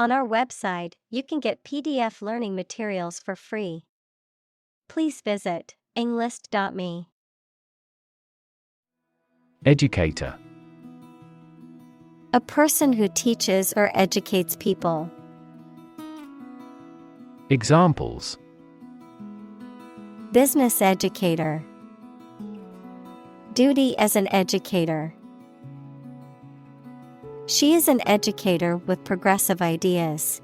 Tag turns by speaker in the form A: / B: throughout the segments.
A: On our website, you can get PDF learning materials for free. Please visit englist.me.
B: Educator.
A: A person who teaches or educates people.
B: Examples:
A: Business educator. Duty as an educator. She is an educator with progressive ideas.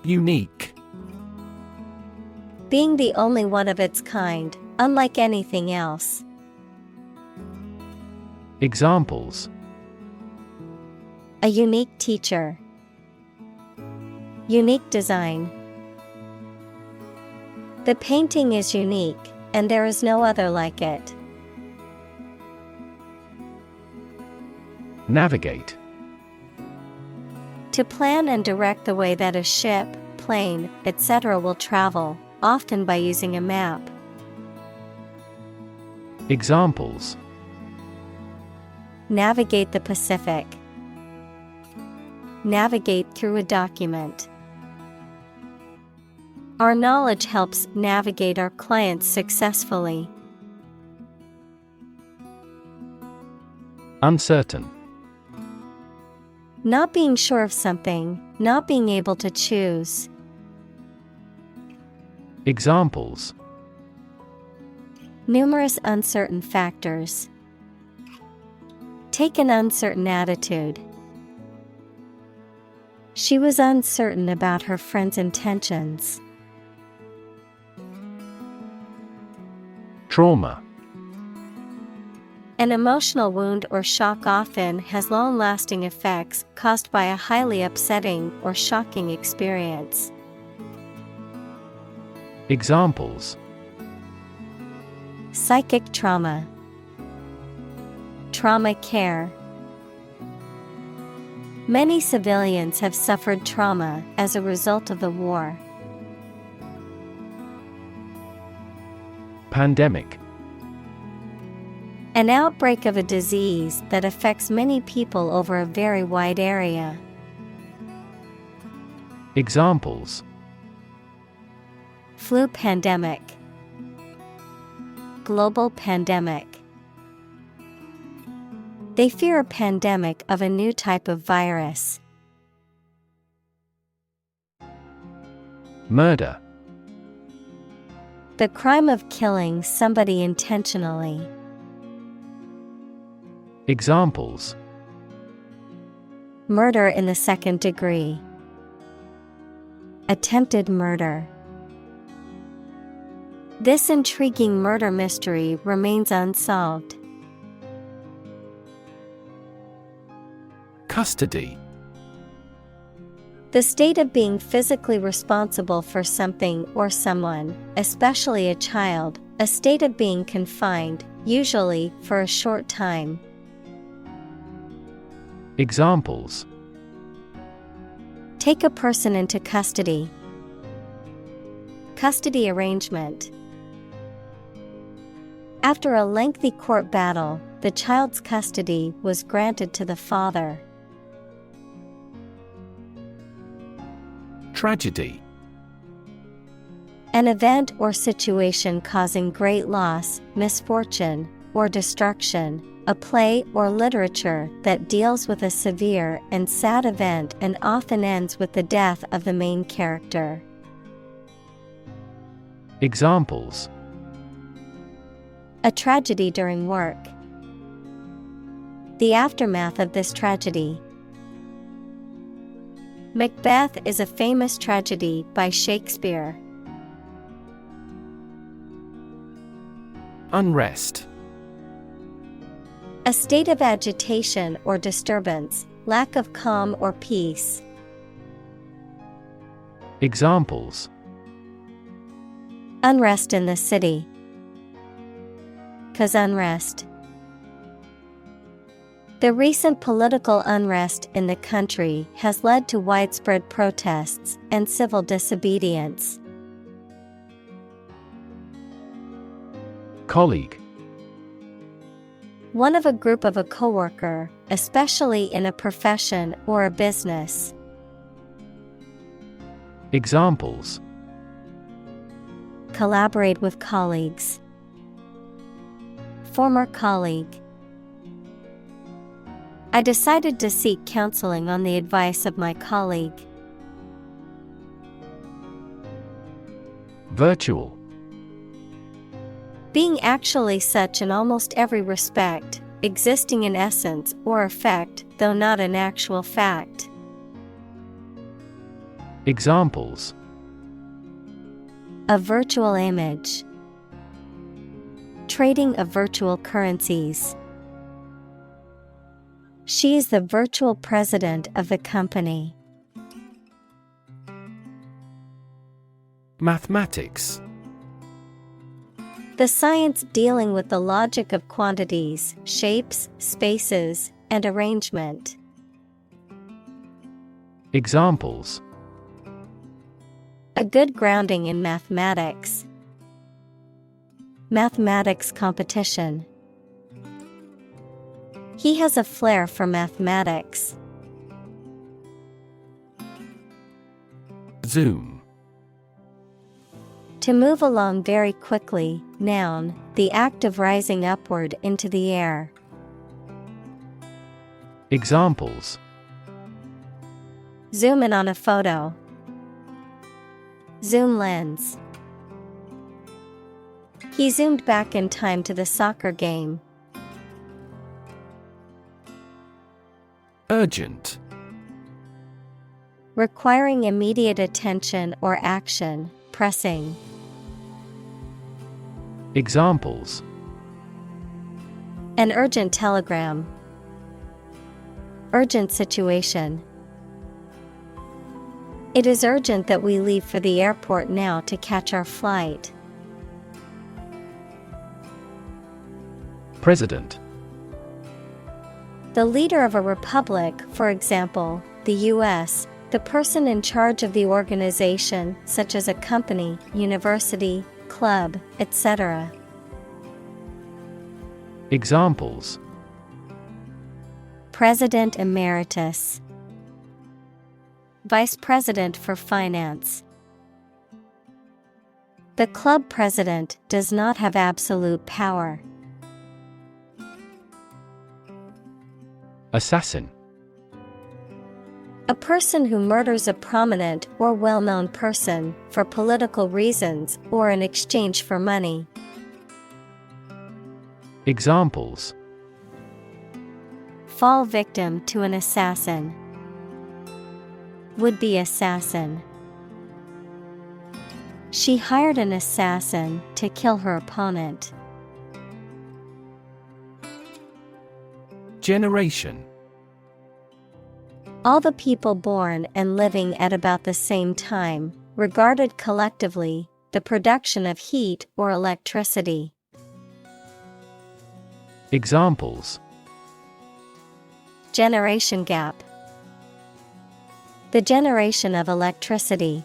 B: Unique.
A: Being the only one of its kind, unlike anything else.
B: Examples:
A: A unique teacher. Unique design. The painting is unique, and there is no other like it.
B: Navigate.
A: To plan and direct the way that a ship, plane, etc. will travel, often by using a map.
B: Examples:
A: Navigate the Pacific. Navigate through a document. Our knowledge helps navigate our clients successfully.
B: Uncertain.
A: Not being sure of something, not being able to choose.
B: Examples:
A: Numerous uncertain factors. Take an uncertain attitude. She was uncertain about her friend's intentions.
B: Trauma.
A: An emotional wound or shock often has long-lasting effects caused by a highly upsetting or shocking experience.
B: Examples:
A: Psychic trauma. Trauma care. Many civilians have suffered trauma as a result of the war.
B: Pandemic.
A: An outbreak of a disease that affects many people over a very wide area.
B: Examples:
A: Flu pandemic. Global pandemic. They fear a pandemic of a new type of virus.
B: Murder.
A: The crime of killing somebody intentionally.
B: Examples:
A: Murder in the second degree. Attempted murder. This intriguing murder mystery remains unsolved.
B: Custody.
A: The state of being physically responsible for something or someone, especially a child, a state of being confined, usually for a short time.
B: Examples:
A: Take a person into custody. Custody arrangement. After a lengthy court battle, the child's custody was granted to the father.
B: Tragedy.
A: An event or situation causing great loss, misfortune, or destruction. A play or literature that deals with a severe and sad event and often ends with the death of the main character.
B: Examples:
A: A tragedy during work. The aftermath of this tragedy. Macbeth is a famous tragedy by Shakespeare.
B: Unrest.
A: A state of agitation or disturbance, lack of calm or peace.
B: Examples:
A: Unrest in the city. Cause unrest. The recent political unrest in the country has led to widespread protests and civil disobedience.
B: Colleague.
A: One of a group of a coworker, especially in a profession or a business.
B: Examples:
A: Collaborate with colleagues. Former colleague. I decided to seek counseling on the advice of my colleague.
B: Virtual.
A: Being actually such in almost every respect, existing in essence or effect, though not an actual fact.
B: Examples:
A: A virtual image. Trading of virtual currencies. She is the virtual president of the company.
B: Mathematics.
A: The science dealing with the logic of quantities, shapes, spaces, and arrangement.
B: Examples:
A: A good grounding in mathematics. Mathematics competition. He has a flair for mathematics.
B: Zoom.
A: To move along very quickly, noun, the act of rising upward into the air.
B: Examples:
A: Zoom in on a photo. Zoom lens. He zoomed back in time to the soccer game.
B: Urgent.
A: Requiring immediate attention or action, pressing.
B: Examples:
A: An urgent telegram. Urgent situation. It is urgent that we leave for the airport now to catch our flight.
B: President.
A: The leader of a republic, for example, the U.S., the person in charge of the organization, such as a company, university, club, etc.
B: Examples:
A: President Emeritus. Vice President for Finance. The club president does not have absolute power.
B: Assassin.
A: A person who murders a prominent or well-known person for political reasons or in exchange for money.
B: Examples:
A: Fall victim to an assassin. Would-be assassin. She hired an assassin to kill her opponent.
B: Generation.
A: All the people born and living at about the same time, regarded collectively, the production of heat or electricity.
B: Examples:
A: Generation gap. The generation of electricity.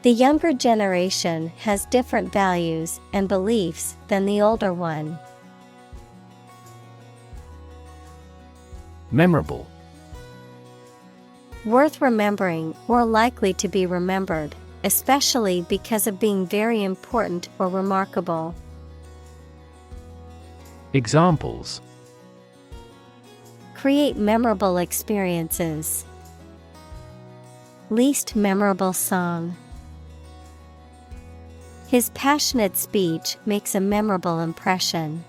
A: The younger generation has different values and beliefs than the older one.
B: Memorable.
A: Worth remembering or likely to be remembered, especially because of being very important or remarkable.
B: Examples:
A: Create memorable experiences. Least memorable song. His passionate speech makes a memorable impression.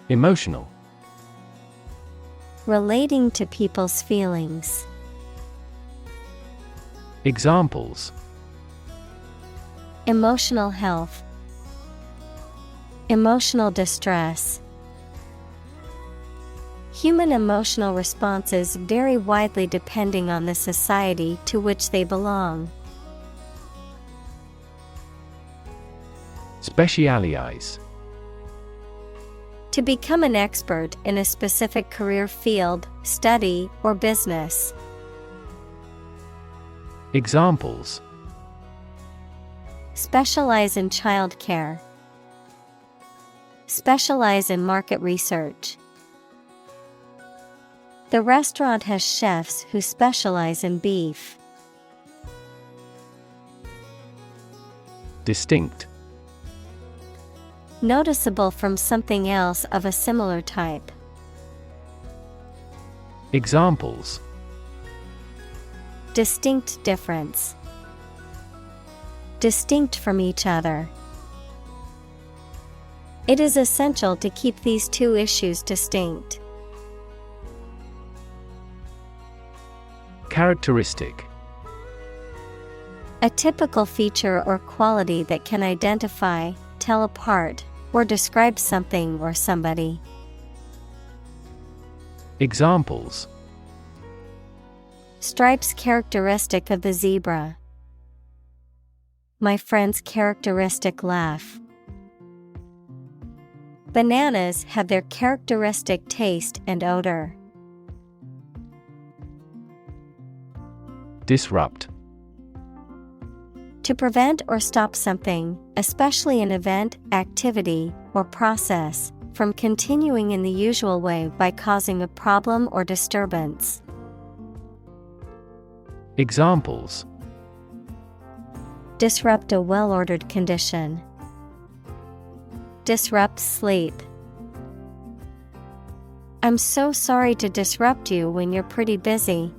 B: Emotional.
A: Relating to people's feelings.
B: Examples:
A: Emotional health. Emotional distress. Human emotional responses vary widely depending on the society to which they belong.
B: Specialize.
A: To become an expert in a specific career field, study, or business.
B: Examples:
A: Specialize in childcare. Specialize in market research. The restaurant has chefs who specialize in beef.
B: Distinct.
A: Noticeable from something else of a similar type.
B: Examples:
A: Distinct difference. Distinct from each other. It is essential to keep these two issues distinct.
B: Characteristic.
A: A typical feature or quality that can identify, tell apart, or describe something or somebody.
B: Examples:
A: Stripes characteristic of the zebra. My friend's characteristic laugh. Bananas have their characteristic taste and odor.
B: Disrupt.
A: To prevent or stop something, especially an event, activity, or process, from continuing in the usual way by causing a problem or disturbance.
B: Examples:
A: Disrupt a well-ordered condition. Disrupt sleep. I'm so sorry to disrupt you when you're pretty busy.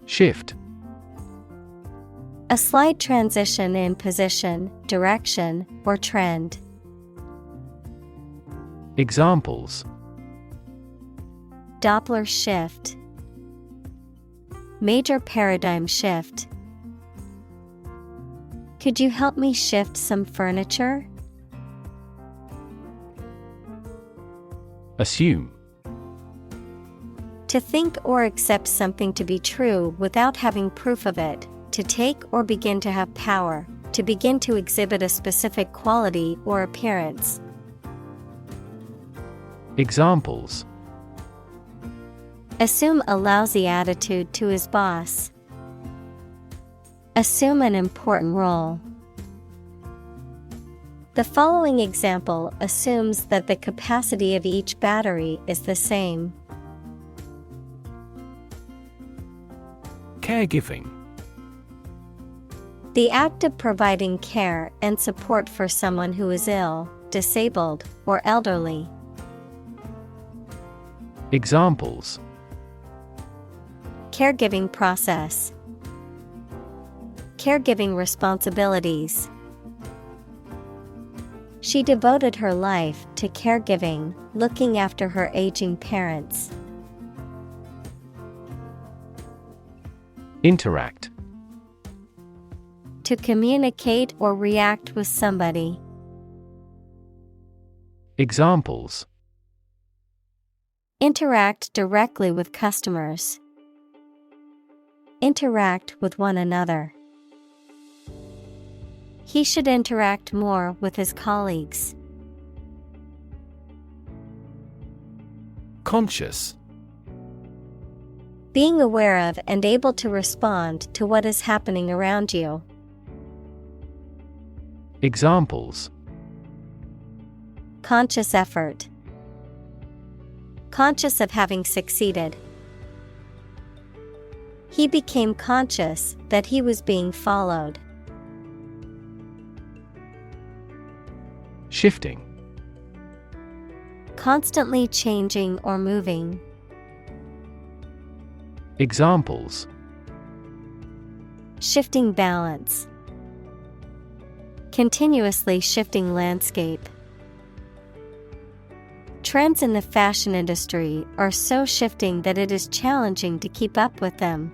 B: Shift.
A: A slight transition in position, direction, or trend.
B: Examples:
A: Doppler shift. Major paradigm shift. Could you help me shift some furniture?
B: Assume.
A: To think or accept something to be true without having proof of it, to take or begin to have power, to begin to exhibit a specific quality or appearance.
B: Examples:
A: Assume a lousy attitude to his boss. Assume an important role. The following example assumes that the capacity of each battery is the same.
B: Caregiving.
A: The act of providing care and support for someone who is ill, disabled, or elderly.
B: Examples:
A: Caregiving process. Caregiving responsibilities. She devoted her life to caregiving, looking after her aging parents.
B: Interact.
A: To communicate or react with somebody.
B: Examples:
A: Interact directly with customers. Interact with one another. He should interact more with his colleagues.
B: Conscious.
A: Being aware of and able to respond to what is happening around you.
B: Examples:
A: Conscious effort. Conscious of having succeeded. He became conscious that he was being followed.
B: Shifting.
A: Constantly changing or moving.
B: Examples:
A: Shifting balance. Continuously shifting landscape. Trends in the fashion industry are so shifting that it is challenging to keep up with them.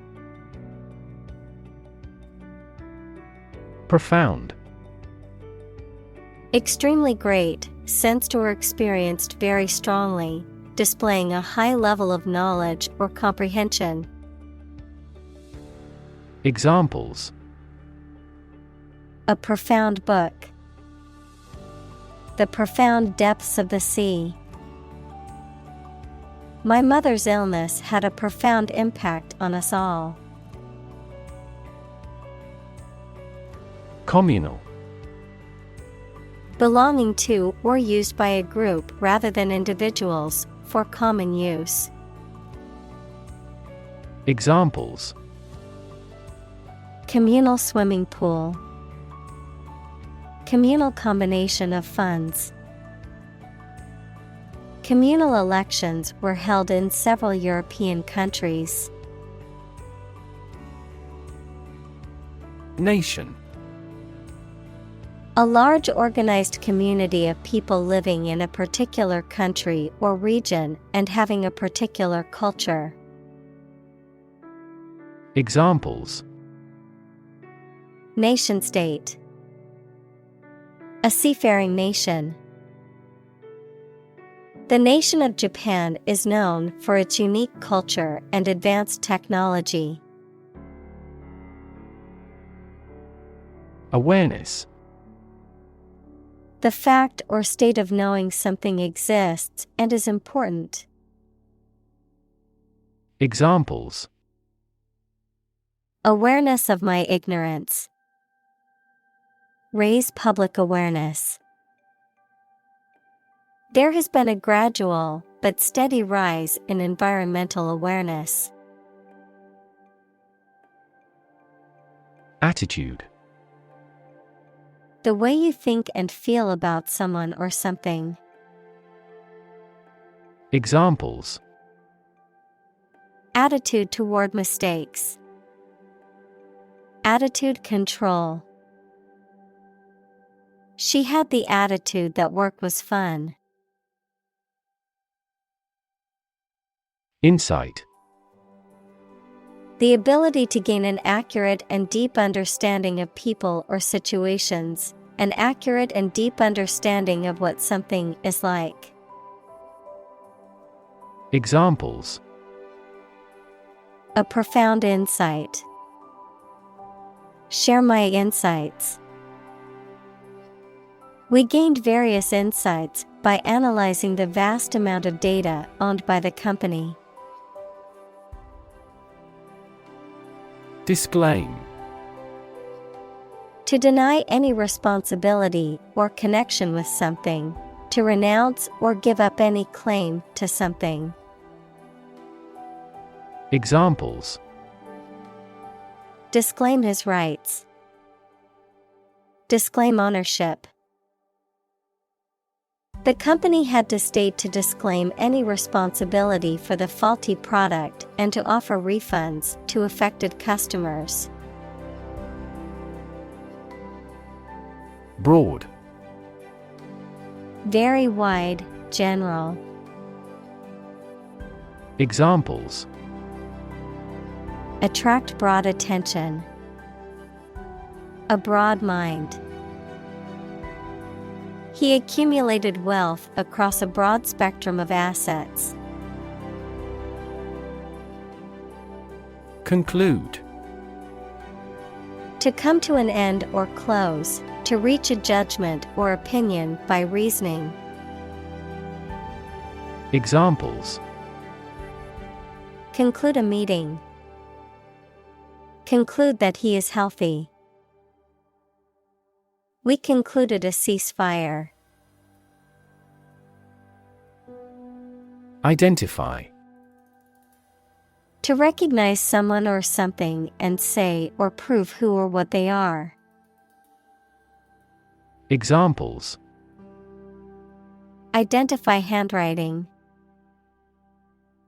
B: Profound.
A: Extremely great, sensed or experienced very strongly, displaying a high level of knowledge or comprehension.
B: Examples:
A: A profound book. The profound depths of the sea. My mother's illness had a profound impact on us all.
B: Communal.
A: Belonging to or used by a group rather than individuals, for common use.
B: Examples:
A: Communal swimming pool. Communal combination of funds. Communal elections were held in several European countries.
B: Nation.
A: A large organized community of people living in a particular country or region and having a particular culture.
B: Examples:
A: Nation-state. A seafaring nation. The nation of Japan is known for its unique culture and advanced technology.
B: Awareness.
A: The fact or state of knowing something exists and is important.
B: Examples:
A: Awareness of my ignorance. Raise public awareness. There has been a gradual but steady rise in environmental awareness.
B: Attitude.
A: The way you think and feel about someone or something.
B: Examples:
A: Attitude toward mistakes. Attitude control. She had the attitude that work was fun.
B: Insight.
A: The ability to gain an accurate and deep understanding of people or situations, an accurate and deep understanding of what something is like.
B: Examples:
A: A profound insight. Share my insights. We gained various insights by analyzing the vast amount of data owned by the company.
B: Disclaim.
A: To deny any responsibility or connection with something, to renounce or give up any claim to something.
B: Examples:
A: Disclaim his rights. Disclaim ownership. The company had to state to disclaim any responsibility for the faulty product and to offer refunds to affected customers.
B: Broad.
A: Very wide, general.
B: Examples:
A: Attract broad attention. A broad mind. He accumulated wealth across a broad spectrum of assets.
B: Conclude.
A: To come to an end or close, to reach a judgment or opinion by reasoning.
B: Examples:
A: Conclude a meeting. Conclude that he is healthy. We concluded a ceasefire.
B: Identify.
A: To recognize someone or something and say or prove who or what they are.
B: Examples:
A: Identify handwriting.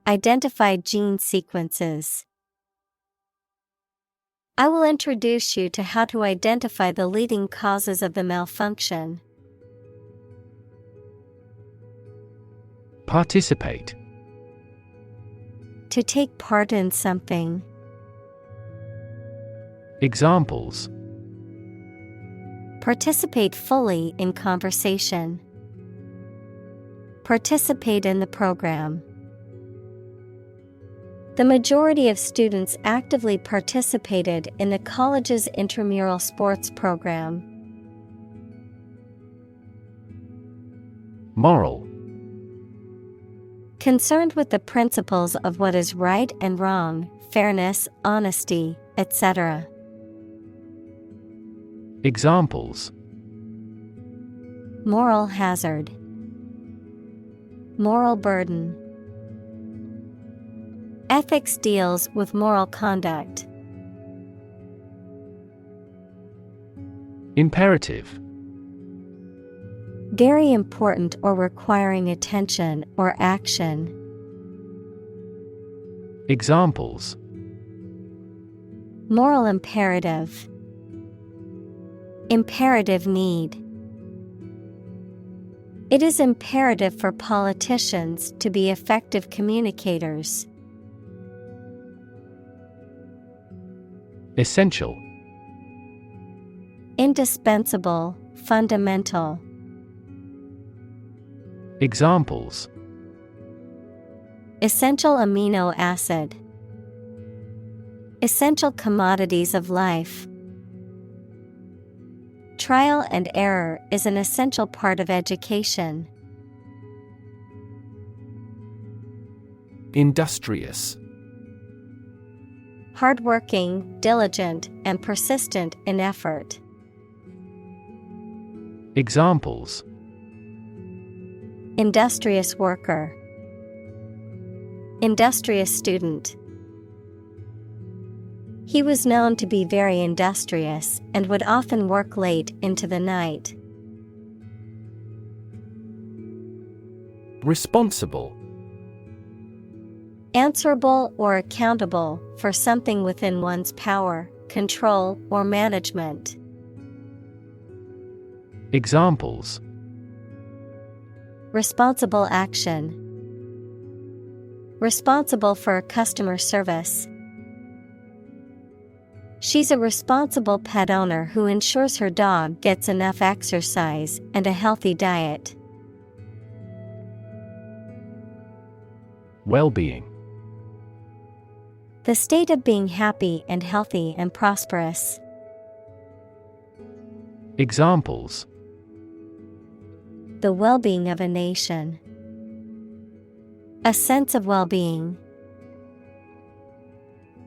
A: Identify gene sequences. I will introduce you to how to identify the leading causes of the malfunction.
B: Participate.
A: To take part in something.
B: Examples:
A: Participate fully in conversation. Participate in the program. The majority of students actively participated in the college's intramural sports program.
B: Moral.
A: Concerned with the principles of what is right and wrong, fairness, honesty, etc. Moral hazard. Moral burden. Ethics deals with moral conduct.
B: Imperative.
A: Very important or requiring attention or action.
B: Examples:
A: Moral imperative. Imperative need. It is imperative for politicians to be effective communicators.
B: Essential.
A: Indispensable, fundamental.
B: Examples:
A: Essential amino acid. Essential commodities of life. Trial and error is an essential part of education.
B: Industrious.
A: Hardworking, diligent, and persistent in effort.
B: Examples:
A: Industrious worker. Industrious student. He was known to be very industrious and would often work late into the night.
B: Responsible.
A: Answerable or accountable for something within one's power, control, or management.
B: Examples:
A: Responsible action. Responsible for customer service. She's a responsible pet owner who ensures her dog gets enough exercise and a healthy diet.
B: Well-being.
A: The state of being happy and healthy and prosperous.
B: Examples:
A: The well-being of a nation. A sense of well-being.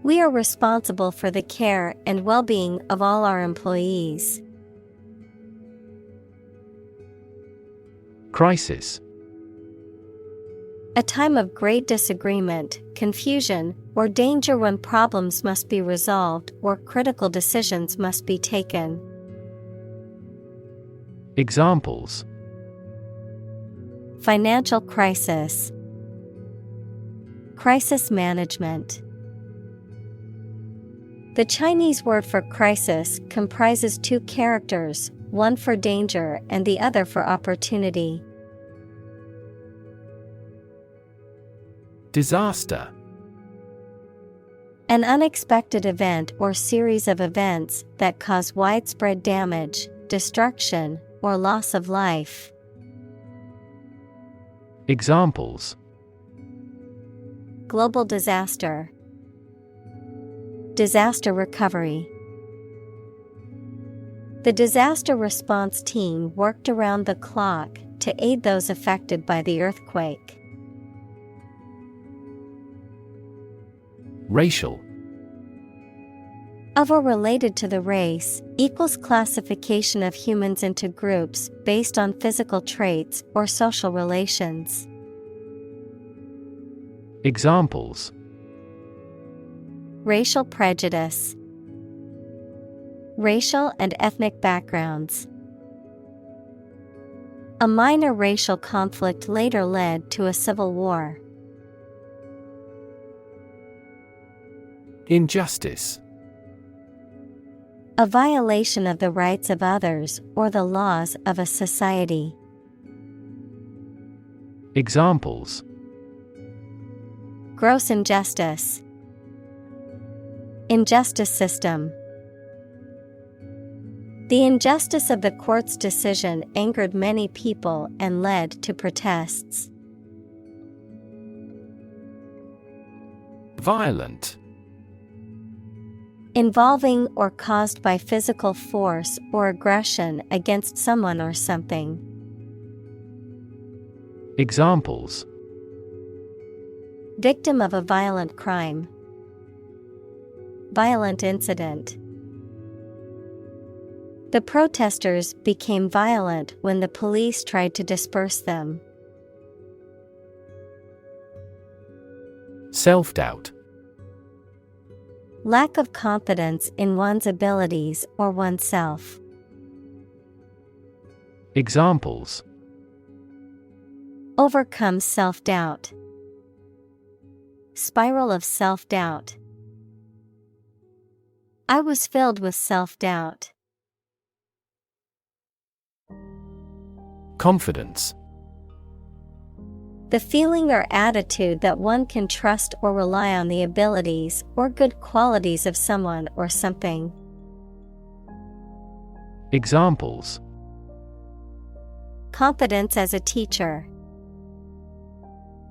A: We are responsible for the care and well-being of all our employees.
B: Crisis.
A: A time of great disagreement, confusion, or danger when problems must be resolved or critical decisions must be taken.
B: Examples:
A: Financial crisis. Crisis management. The Chinese word for crisis comprises two characters, one for danger and the other for opportunity.
B: Disaster.
A: An unexpected event or series of events that cause widespread damage, destruction, or loss of life.
B: Examples:
A: Global disaster. Disaster recovery. The disaster response team worked around the clock to aid those affected by the earthquake.
B: Racial.
A: Of or related to the race, equals classification of humans into groups based on physical traits or social relations.
B: Examples:
A: Racial prejudice. Racial and ethnic backgrounds. A minor racial conflict later led to a civil war.
B: Injustice.
A: A violation of the rights of others or the laws of a society.
B: Examples:
A: Gross injustice. Injustice system. The injustice of the court's decision angered many people and led to protests.
B: Violent.
A: Involving or caused by physical force or aggression against someone or something.
B: Examples:
A: Victim of a violent crime. Violent incident. The protesters became violent when the police tried to disperse them.
B: Self-doubt.
A: Lack of confidence in one's abilities or oneself.
B: Examples:
A: Overcome self-doubt. Spiral of self-doubt. I was filled with self-doubt.
B: Confidence.
A: The feeling or attitude that one can trust or rely on the abilities or good qualities of someone or something.
B: Examples:
A: Confidence as a teacher.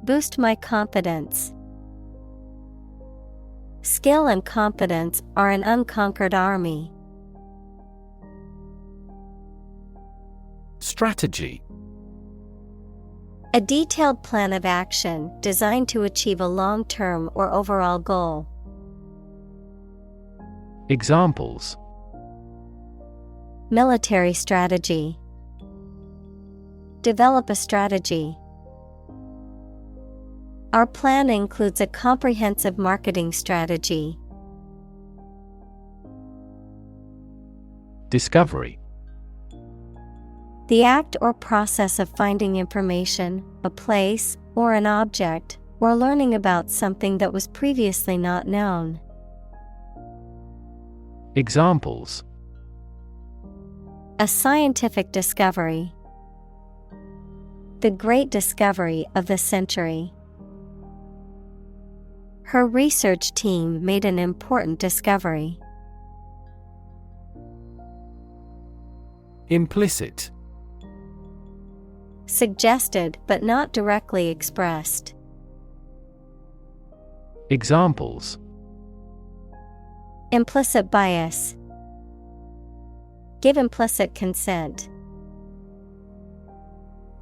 A: Boost my confidence. Skill and confidence are an unconquered army.
B: Strategy.
A: A detailed plan of action designed to achieve a long-term or overall goal.
B: Examples:
A: Military strategy. Develop a strategy. Our plan includes a comprehensive marketing strategy.
B: Discovery.
A: The act or process of finding information, a place, or an object, or learning about something that was previously not known.
B: Examples:
A: A scientific discovery. The great discovery of the century. Her research team made an important discovery.
B: Implicit.
A: Suggested but not directly expressed.
B: Examples:
A: Implicit bias. Give implicit consent.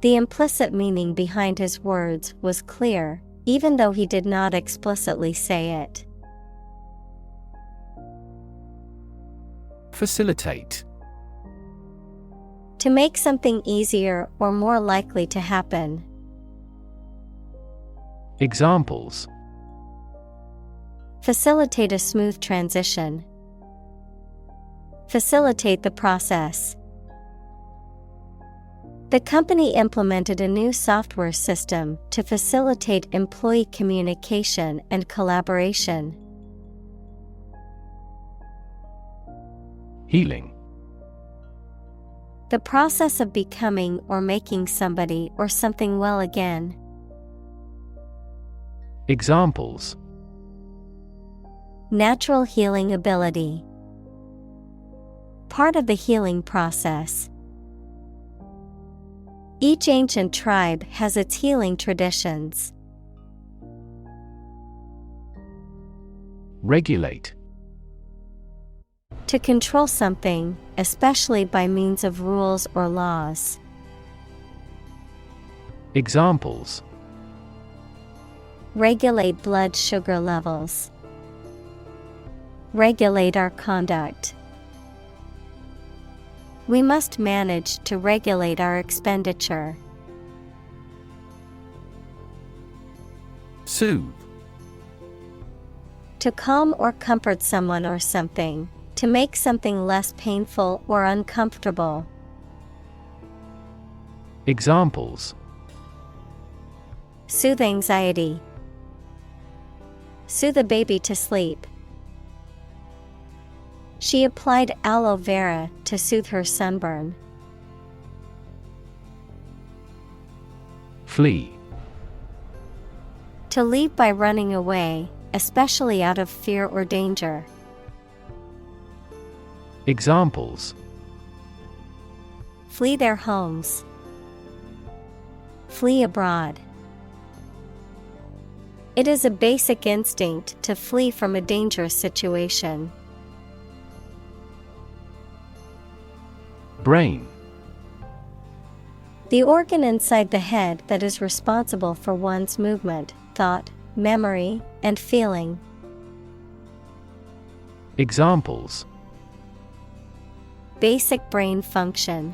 A: The implicit meaning behind his words was clear, even though he did not explicitly say it.
B: Facilitate.
A: To make something easier or more likely to happen.
B: Examples:
A: Facilitate a smooth transition. Facilitate the process. The company implemented a new software system to facilitate employee communication and collaboration.
B: Healing.
A: The process of becoming or making somebody or something well again.
B: Examples:
A: Natural healing ability. Part of the healing process. Each ancient tribe has its healing traditions.
B: Regulate.
A: To control something, especially by means of rules or laws.
B: Examples:
A: Regulate blood sugar levels. Regulate our conduct. We must manage to regulate our expenditure.
B: Soothe.
A: To calm or comfort someone or something. To make something less painful or uncomfortable.
B: Examples:
A: Soothe anxiety. Soothe a baby to sleep. She applied aloe vera to soothe her sunburn.
B: Flee.
A: To leave by running away, especially out of fear or danger.
B: Examples:
A: Flee their homes. Flee abroad. It is a basic instinct to flee from a dangerous situation.
B: Brain.
A: The organ inside the head that is responsible for one's movement, thought, memory, and feeling. Basic brain function.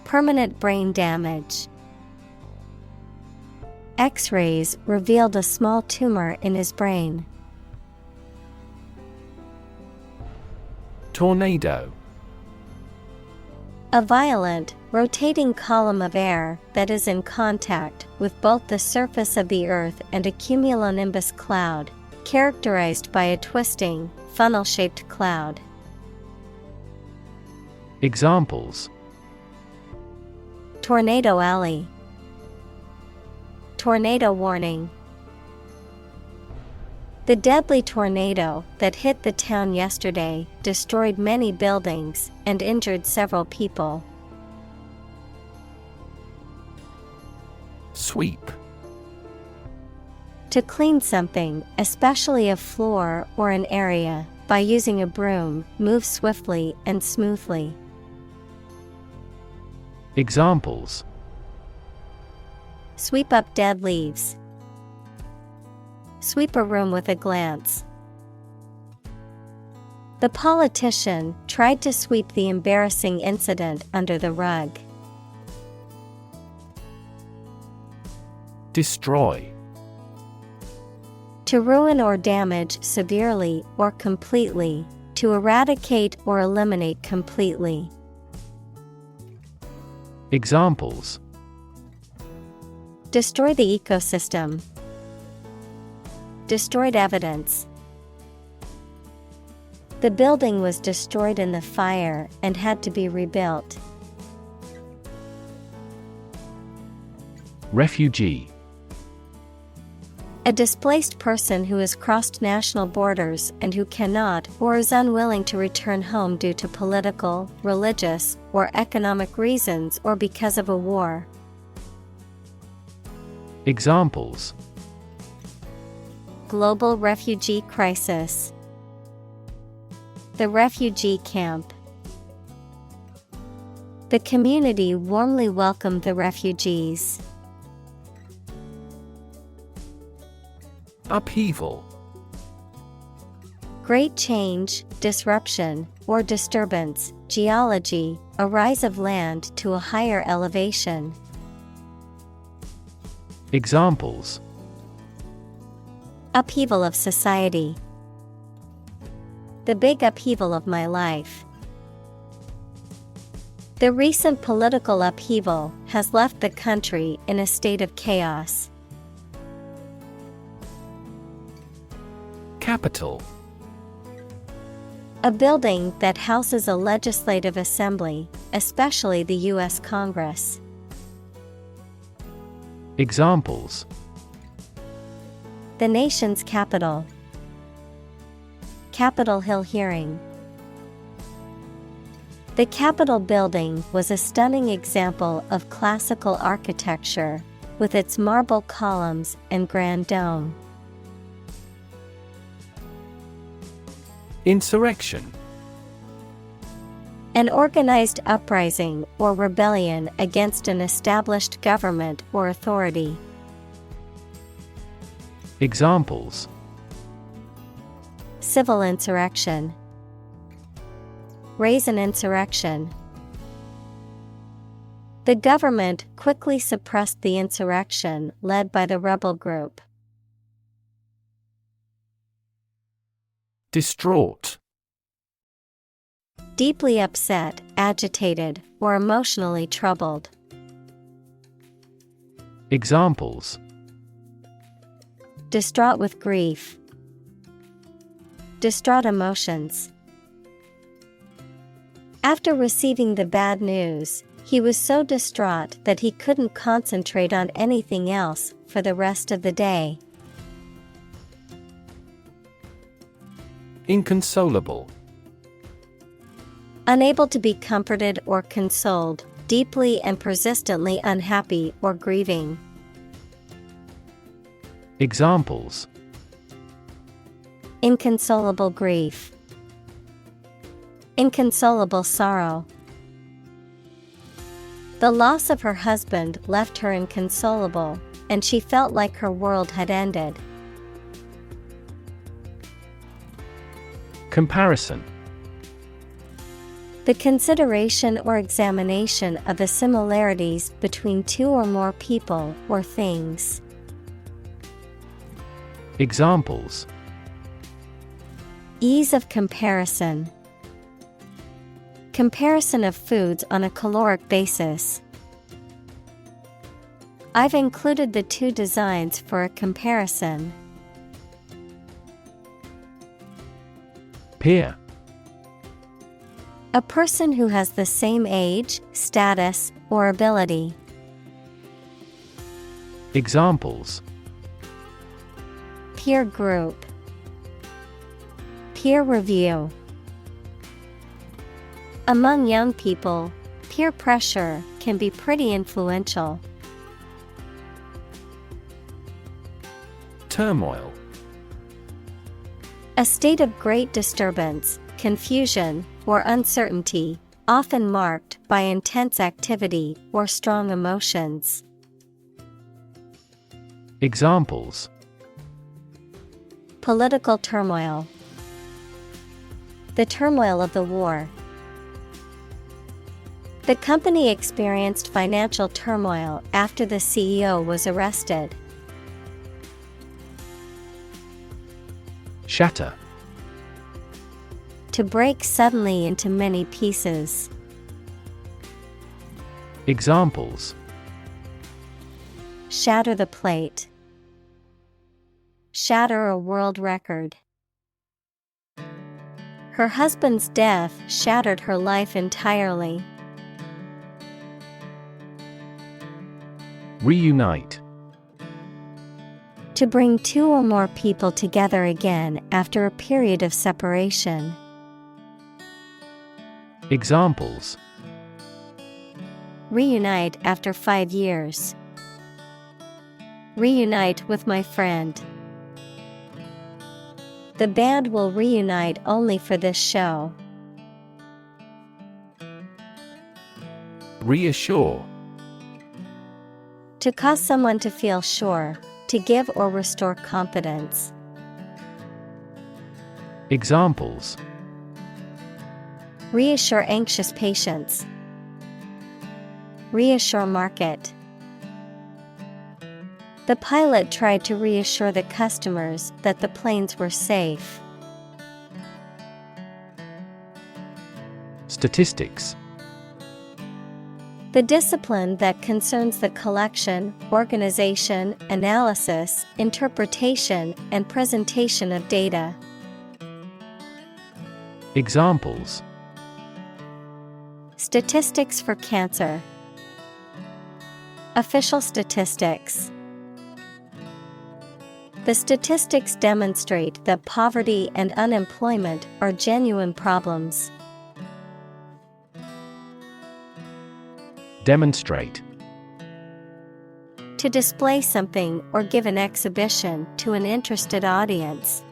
A: Permanent brain damage. X-rays revealed a small tumor in his brain.
B: Tornado.
A: A violent, rotating column of air that is in contact with both the surface of the Earth and a cumulonimbus cloud, characterized by a twisting, funnel-shaped cloud.
B: Examples:
A: Tornado alley. Tornado warning. The deadly tornado that hit the town yesterday destroyed many buildings and injured several people.
B: Sweep.
A: To clean something, especially a floor or an area, by using a broom, move swiftly and smoothly.
B: Examples:
A: Sweep up dead leaves. Sweep a room with a glance. The politician tried to sweep the embarrassing incident under the rug.
B: Destroy.
A: To ruin or damage severely or completely, to eradicate or eliminate completely.
B: Examples:
A: Destroy the ecosystem. Destroyed evidence. The building was destroyed in the fire and had to be rebuilt.
B: Refugee.
A: A displaced person who has crossed national borders and who cannot or is unwilling to return home due to political, religious, or economic reasons or because of a war.
B: Examples:
A: Global refugee crisis. The refugee camp. The community warmly welcomed the refugees.
B: Upheaval.
A: Great change, disruption, or disturbance, geology, a rise of land to a higher elevation.
B: Examples:
A: Upheaval of society. The big upheaval of my life. The recent political upheaval has left the country in a state of chaos.
B: Capital.
A: A building that houses a legislative assembly, especially the U.S. Congress.
B: Examples:
A: The nation's capital. Capitol Hill hearing. The Capitol building was a stunning example of classical architecture, with its marble columns and grand dome.
B: Insurrection.
A: An organized uprising or rebellion against an established government or authority.
B: Examples:
A: Civil insurrection. Raise an insurrection. The government quickly suppressed the insurrection led by the rebel group.
B: Distraught.
A: Deeply upset, agitated, or emotionally troubled.
B: Examples:
A: Distraught with grief. Distraught emotions. After receiving the bad news, he was so distraught that he couldn't concentrate on anything else for the rest of the day.
B: Inconsolable.
A: Unable to be comforted or consoled, deeply and persistently unhappy or grieving.
B: Examples:
A: Inconsolable grief. Inconsolable sorrow. The loss of her husband left her inconsolable, and she felt like her world had ended.
B: Comparison.
A: The consideration or examination of the similarities between two or more people or things.
B: Examples:
A: Ease of comparison. Comparison of foods on a caloric basis. I've included the two designs for a comparison.
B: Peer.
A: A person who has the same age, status, or ability.
B: Examples:
A: Peer group. Peer review. Among young people, peer pressure can be pretty influential.
B: Turmoil.
A: A state of great disturbance, confusion, or uncertainty, often marked by intense activity or strong emotions.
B: Examples:
A: Political turmoil. The turmoil of the war. The company experienced financial turmoil after the CEO was arrested.
B: Shatter.
A: To break suddenly into many pieces.
B: Examples:
A: Shatter the plate. Shatter a world record. Her husband's death shattered her life entirely.
B: Reunite.
A: To bring two or more people together again after a period of separation.
B: Examples:
A: Reunite after 5 years. Reunite with my friend. The band will reunite only for this show.
B: Reassure.
A: To cause someone to feel sure, to give or restore confidence.
B: Examples:
A: Reassure anxious patients. Reassure market. The pilot tried to reassure the customers that the planes were safe.
B: Statistics.
A: The discipline that concerns the collection, organization, analysis, interpretation, and presentation of data.
B: Examples:
A: Statistics for cancer. Official statistics. The statistics demonstrate that poverty and unemployment are genuine problems.
B: Demonstrate.
A: To display something or give an exhibition to an interested audience.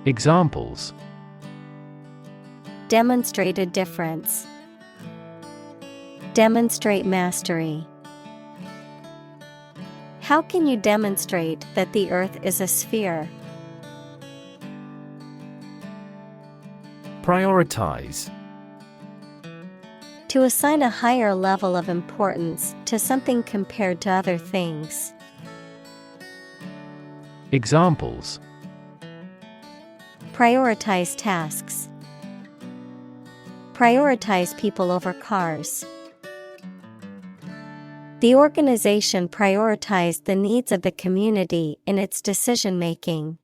B: Examples:
A: Demonstrate a difference. Demonstrate mastery. How can you demonstrate that the Earth is a sphere?
B: Prioritize.
A: To assign a higher level of importance to something compared to other things.
B: Examples:
A: Prioritize tasks. Prioritize people over cars. The organization prioritized the needs of the community in its decision-making.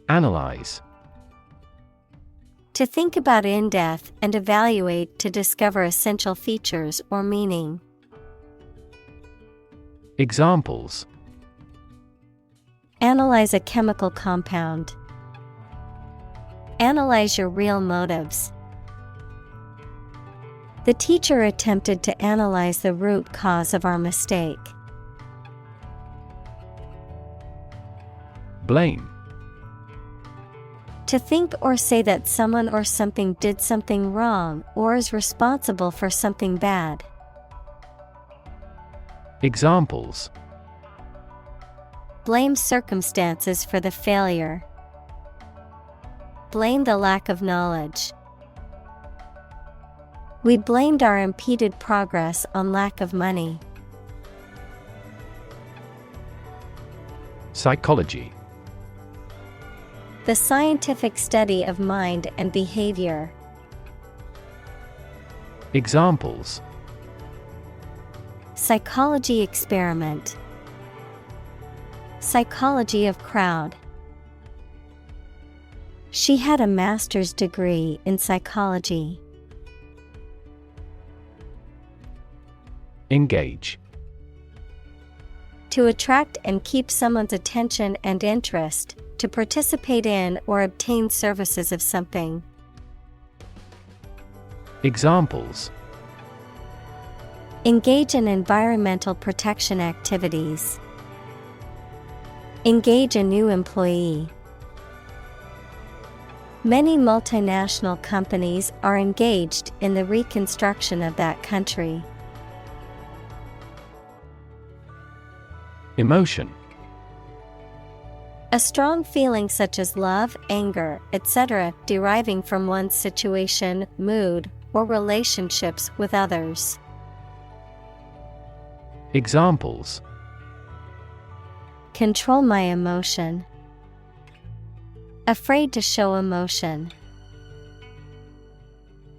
B: Analyze.
A: To think about in depth and evaluate to discover essential features or meaning.
B: Examples:
A: Analyze a chemical compound. Analyze your real motives. The teacher attempted to analyze the root cause of our mistake.
B: Blame.
A: To think or say that someone or something did something wrong or is responsible for something bad.
B: Examples:
A: Blame circumstances for the failure. Blame the lack of knowledge. We blamed our impeded progress on lack of money.
B: Psychology.
A: The scientific study of mind and behavior.
B: Examples:
A: Psychology experiment. Psychology of crowd. She had a master's degree in psychology.
B: Engage.
A: To attract and keep someone's attention and interest, to participate in or obtain services of something.
B: Examples:
A: Engage in environmental protection activities. Engage a new employee. Many multinational companies are engaged in the reconstruction of that country.
B: Emotion.
A: A strong feeling such as love, anger, etc., deriving from one's situation, mood, or relationships with others.
B: Examples:
A: Control my emotion. Afraid to show emotion.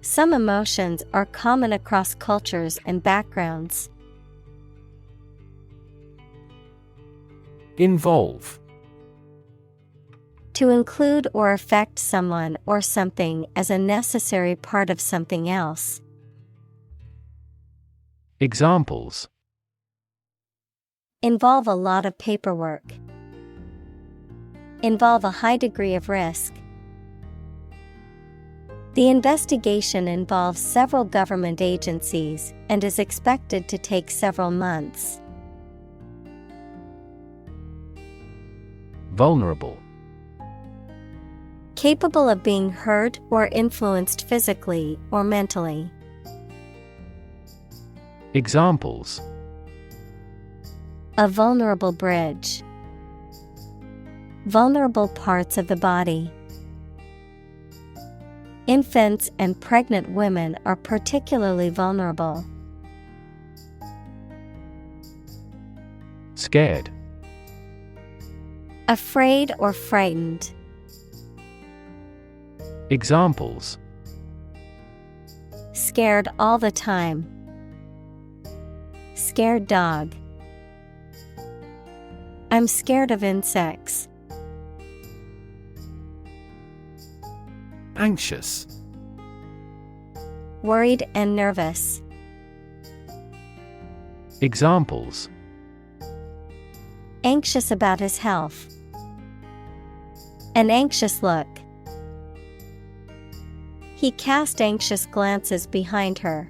A: Some emotions are common across cultures and backgrounds.
B: Involve.
A: To include or affect someone or something as a necessary part of something else.
B: Examples:
A: Involve a lot of paperwork. Involve a high degree of risk. The investigation involves several government agencies and is expected to take several months.
B: Vulnerable.
A: Capable of being hurt or influenced physically or mentally.
B: Examples:
A: A vulnerable bridge. Vulnerable parts of the body. Infants and pregnant women are particularly vulnerable.
B: Scared.
A: Afraid or frightened.
B: Examples:
A: Scared all the time. Scared dog. I'm scared of insects.
B: Anxious.
A: Worried and nervous.
B: Examples:
A: Anxious about his health. An anxious look. He cast anxious glances behind her.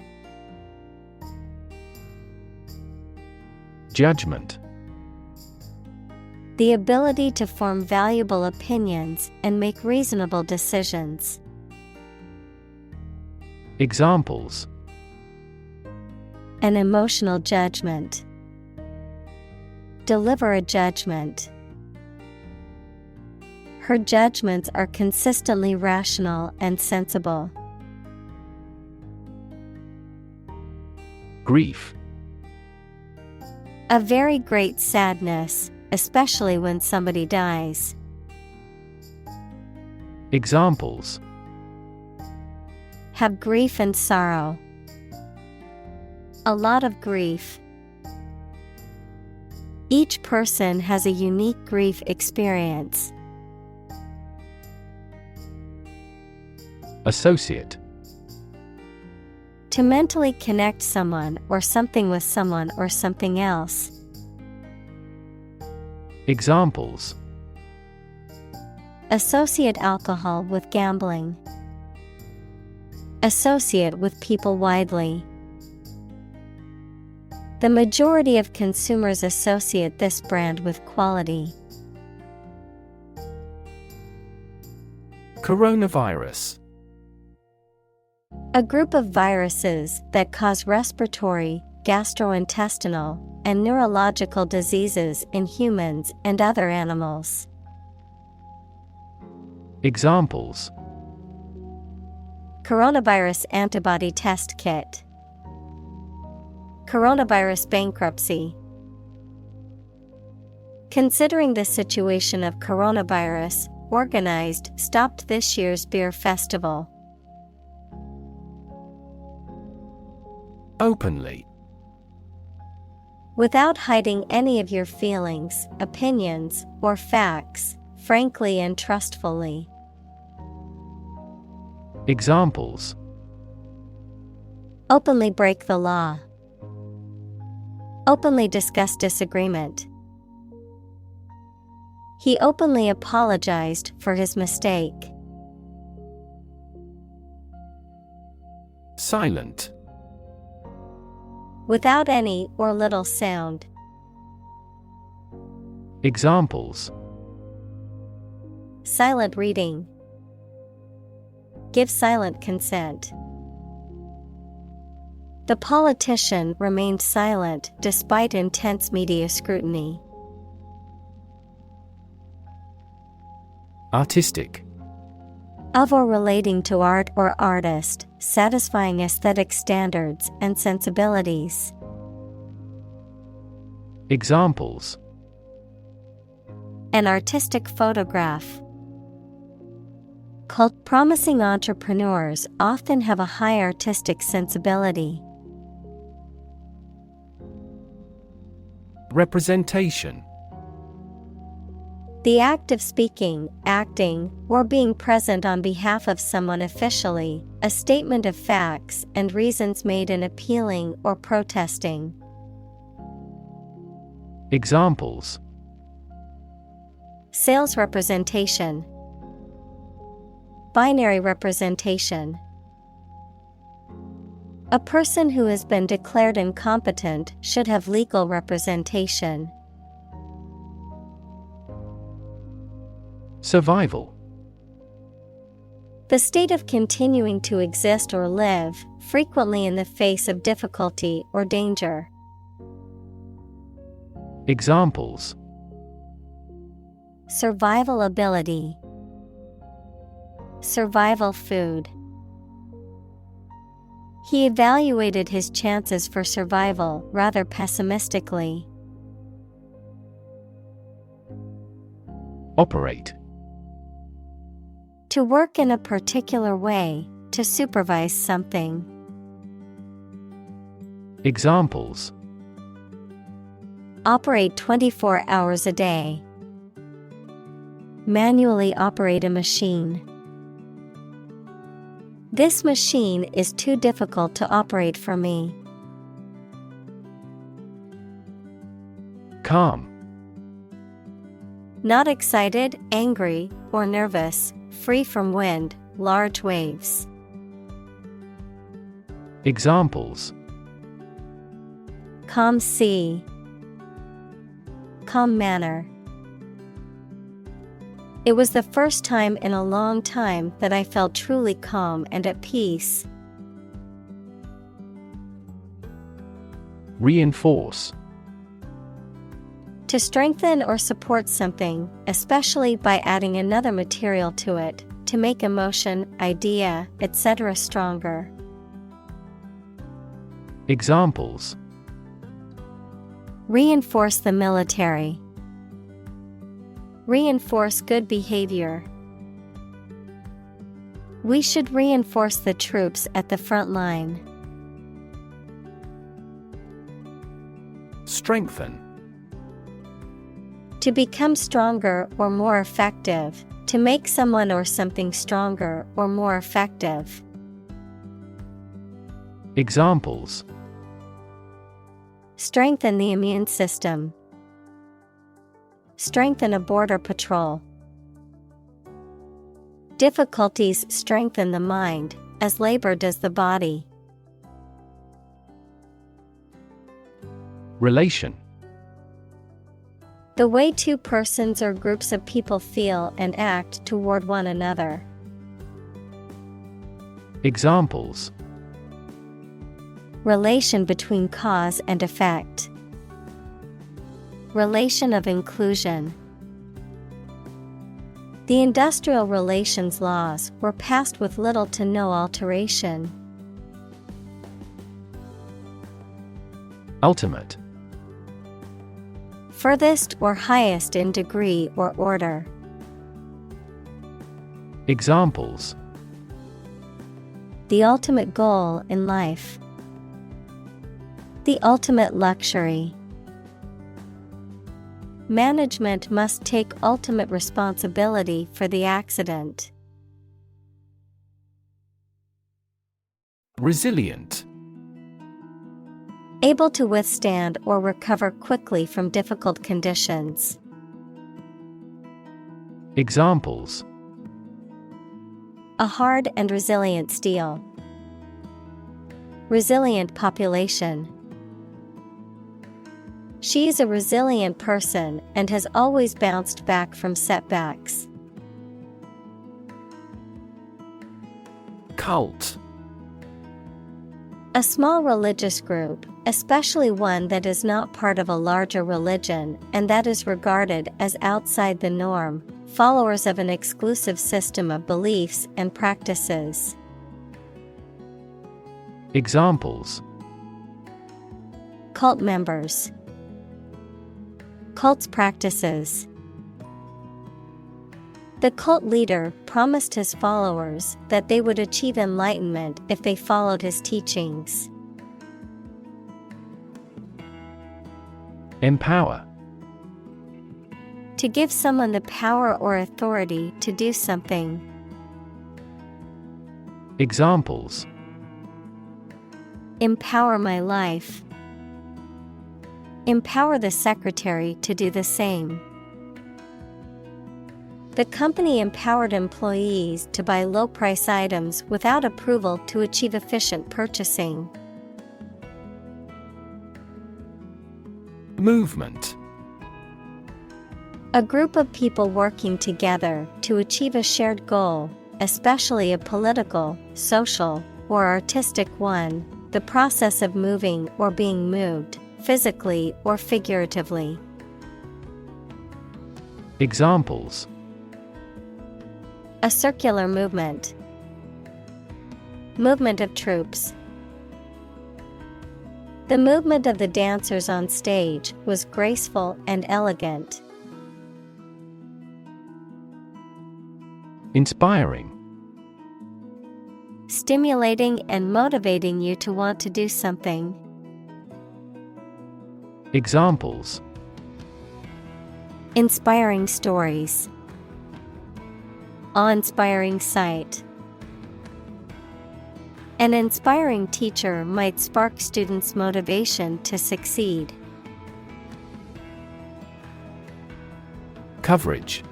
B: Judgment.
A: The ability to form valuable opinions and make reasonable decisions.
B: Examples:
A: An emotional judgment. Deliver a judgment. Her judgments are consistently rational and sensible.
B: Grief.
A: A very great sadness, especially when somebody dies.
B: Examples:
A: Have grief and sorrow. A lot of grief. Each person has a unique grief experience.
B: Associate.
A: To mentally connect someone or something with someone or something else.
B: Examples:
A: Associate alcohol with gambling. Associate with people widely. The majority of consumers associate this brand with quality.
B: Coronavirus.
A: A group of viruses that cause respiratory, gastrointestinal, and neurological diseases in humans and other animals.
B: Examples:
A: coronavirus antibody test kit, coronavirus bankruptcy. Considering the situation of coronavirus, organized stopped this year's beer festival.
B: Openly.
A: Without hiding any of your feelings, opinions, or facts, frankly and trustfully.
B: Examples:
A: openly break the law, openly discuss disagreement. He openly apologized for his mistake.
B: Silent.
A: Without any or little sound.
B: Examples:
A: silent reading, give silent consent. The politician remained silent despite intense media scrutiny.
B: Artistic.
A: Of or relating to art or artist, satisfying aesthetic standards and sensibilities.
B: Examples:
A: an artistic photograph. Promising entrepreneurs often have a high artistic sensibility.
B: Representation.
A: The act of speaking, acting, or being present on behalf of someone officially, a statement of facts and reasons made in appealing or protesting.
B: Examples:
A: sales representation, binary representation. A person who has been declared incompetent should have legal representation.
B: Survival.
A: The state of continuing to exist or live, frequently in the face of difficulty or danger.
B: Examples:
A: survival ability, survival food. He evaluated his chances for survival rather pessimistically.
B: Operate.
A: To work in a particular way, to supervise something.
B: Examples:
A: operate 24 hours a day. Manually operate a machine. This machine is too difficult to operate for me.
B: Calm.
A: Not excited, angry, or nervous, free from wind, large waves.
B: Examples:
A: calm sea, calm manner. It was the first time in a long time that I felt truly calm and at peace.
B: Reinforce.
A: To strengthen or support something, especially by adding another material to it, to make emotion, idea, etc. stronger.
B: Examples:
A: reinforce the military. Reinforce good behavior. We should reinforce the troops at the front line.
B: Strengthen.
A: To become stronger or more effective, to make someone or something stronger or more effective.
B: Examples:
A: strengthen the immune system. Strengthen a border patrol. Difficulties strengthen the mind, as labor does the body.
B: Relation.
A: The way two persons or groups of people feel and act toward one another.
B: Examples:
A: relation between cause and effect. Relation of inclusion. The industrial relations laws were passed with little to no alteration.
B: Ultimate.
A: Furthest or highest in degree or order.
B: Examples:
A: The ultimate goal in life. The ultimate luxury. Management must take ultimate responsibility for the accident.
B: Resilient.
A: Able to withstand or recover quickly from difficult conditions.
B: Examples:
A: A hard and resilient steel. Resilient population. She is a resilient person and has always bounced back from setbacks.
B: Cult.
A: A small religious group, especially one that is not part of a larger religion and that is regarded as outside the norm, followers of an exclusive system of beliefs and practices.
B: Examples:
A: Cult members. Cult's practices. The cult leader promised his followers that they would achieve enlightenment if they followed his teachings.
B: Empower.
A: To give someone the power or authority to do something.
B: Examples:
A: Empower my life. Empower the secretary to do the same. The company empowered employees to buy low-price items without approval to achieve efficient purchasing.
B: Movement.
A: A group of people working together to achieve a shared goal, especially a political, social, or artistic one, the process of moving or being moved, physically or figuratively.
B: Examples:
A: A circular movement. Movement of troops. The movement of the dancers on stage was graceful and elegant.
B: Inspiring.
A: Stimulating and motivating you to want to do something.
B: Examples:
A: Inspiring stories. Awe-inspiring sight. An inspiring teacher might spark students' motivation to succeed.
B: Coverage.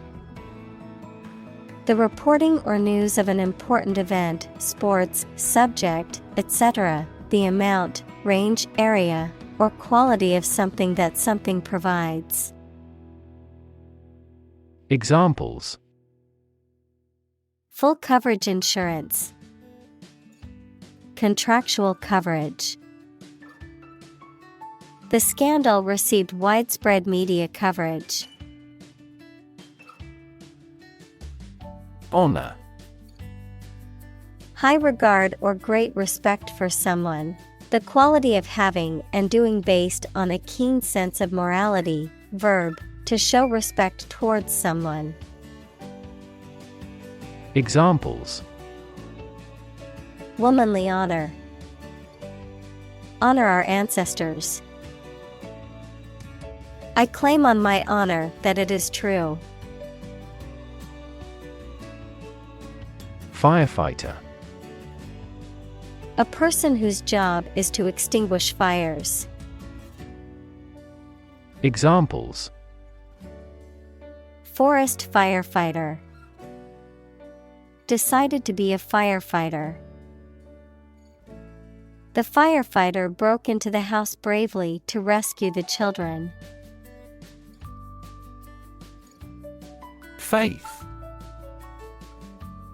A: The reporting or news of an important event, sports, subject, etc., the amount, range, area, or quality of something that something provides.
B: Examples:
A: Full coverage insurance. Contractual coverage. The scandal received widespread media coverage.
B: Honor.
A: High regard or great respect for someone, the quality of having and doing based on a keen sense of morality. Verb, to show respect towards someone.
B: Examples:
A: Womanly honor. Honor our ancestors. I claim on my honor that it is true.
B: Firefighter.
A: A person whose job is to extinguish fires.
B: Examples:
A: Forest firefighter. Decided to be a firefighter. The firefighter broke into the house bravely to rescue the children.
B: Faith.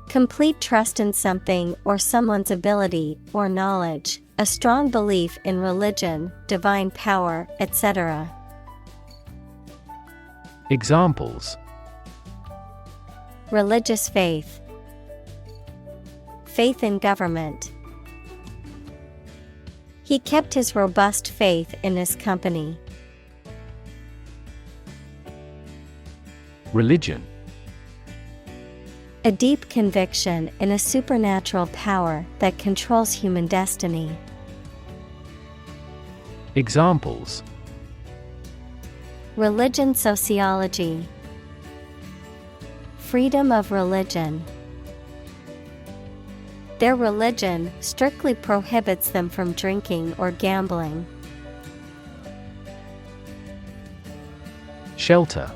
A: Complete trust in something or someone's ability or knowledge, a strong belief in religion, divine power, etc.
B: Examples:
A: Religious faith. Faith in government. He kept his robust faith in his company.
B: Religion.
A: A deep conviction in a supernatural power that controls human destiny.
B: Examples:
A: Religion sociology. Freedom of religion. Their religion strictly prohibits them from drinking or gambling.
B: Shelter.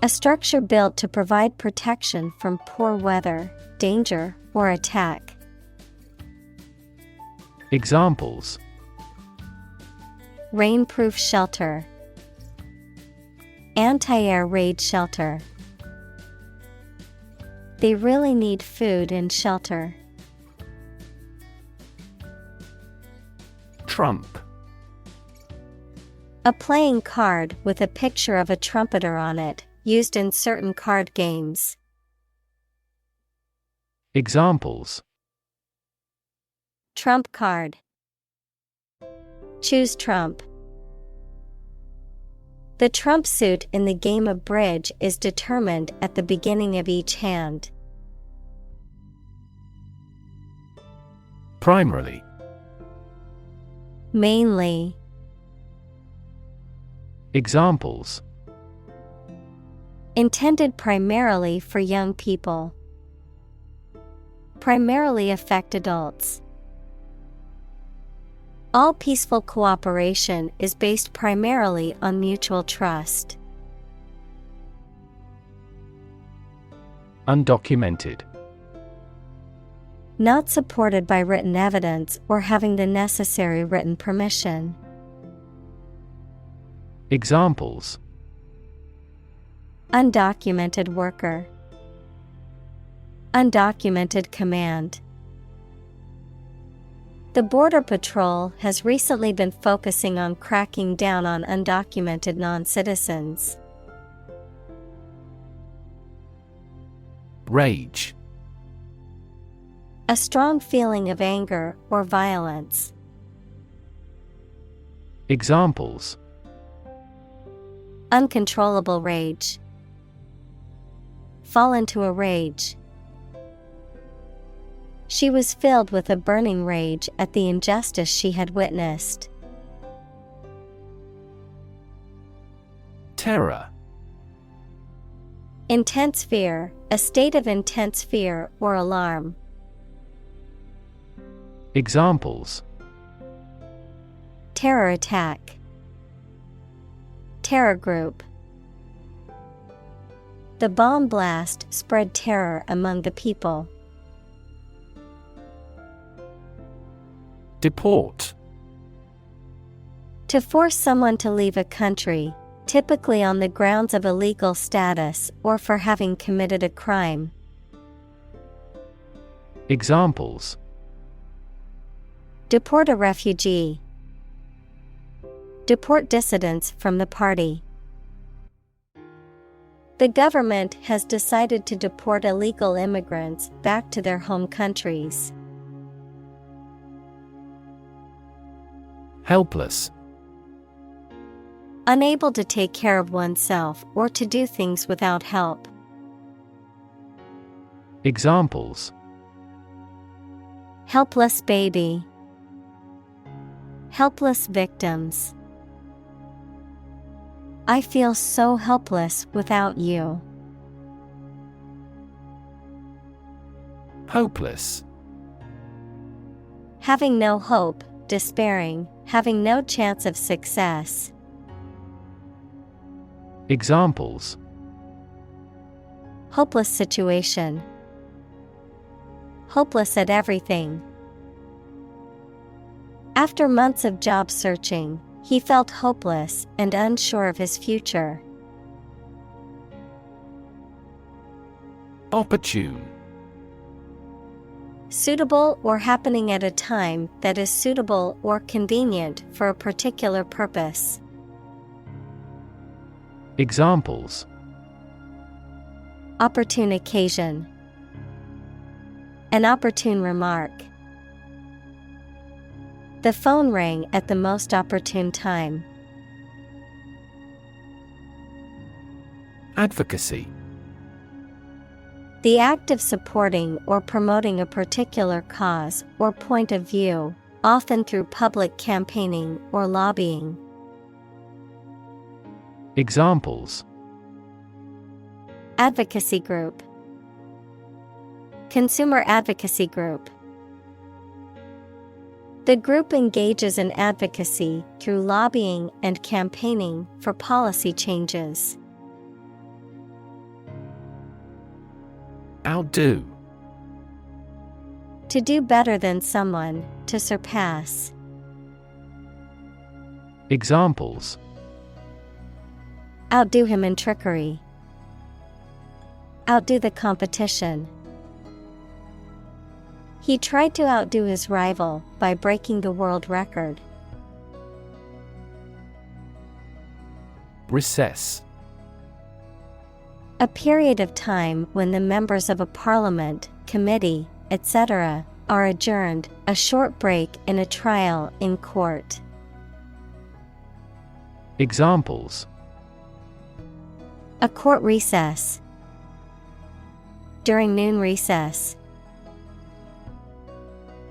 A: A structure built to provide protection from poor weather, danger, or attack.
B: Examples:
A: Rainproof shelter. Anti-air raid shelter. They really need food and shelter.
B: Trump.
A: A playing card with a picture of a trumpeter on it, used in certain card games.
B: Examples:
A: Trump card. Choose Trump. The trump suit in the game of bridge is determined at the beginning of each hand.
B: Primarily.
A: Mainly.
B: Examples:
A: Intended primarily for young people. Primarily affect adults. All peaceful cooperation is based primarily on mutual trust.
B: Undocumented.
A: Not supported by written evidence or having the necessary written permission.
B: Examples:
A: Undocumented worker. Undocumented command. The Border Patrol has recently been focusing on cracking down on undocumented non-citizens.
B: Rage.
A: A strong feeling of anger or violence.
B: Examples:
A: Uncontrollable rage. Fall into a rage. She was filled with a burning rage at the injustice she had witnessed.
B: Terror.
A: Intense fear, a state of intense fear or alarm.
B: Examples:
A: Terror attack. Terror group. The bomb blast spread terror among the people.
B: Deport.
A: To force someone to leave a country, typically on the grounds of illegal status or for having committed a crime.
B: Examples:
A: Deport a refugee. Deport dissidents from the party. The government has decided to deport illegal immigrants back to their home countries.
B: Helpless.
A: Unable to take care of oneself or to do things without help.
B: Examples:
A: Helpless baby. Helpless victims. I feel so helpless without you.
B: Hopeless.
A: Having no hope, despairing, having no chance of success.
B: Examples:
A: Hopeless situation. Hopeless at everything. After months of job searching, he felt hopeless and unsure of his future.
B: Opportune.
A: Suitable or happening at a time that is suitable or convenient for a particular purpose.
B: Examples:
A: Opportune occasion. An opportune remark. The phone rang at the most opportune time.
B: Advocacy.
A: The act of supporting or promoting a particular cause or point of view, often through public campaigning or lobbying.
B: Examples:
A: Advocacy group. Consumer advocacy group. The group engages in advocacy through lobbying and campaigning for policy changes.
B: Outdo.
A: To do better than someone, to surpass.
B: Examples:
A: Outdo him in trickery. Outdo the competition. He tried to outdo his rival by breaking the world record.
B: Recess.
A: A period of time when the members of a parliament, committee, etc., are adjourned, a short break in a trial in court.
B: Examples:
A: A court recess. During noon recess.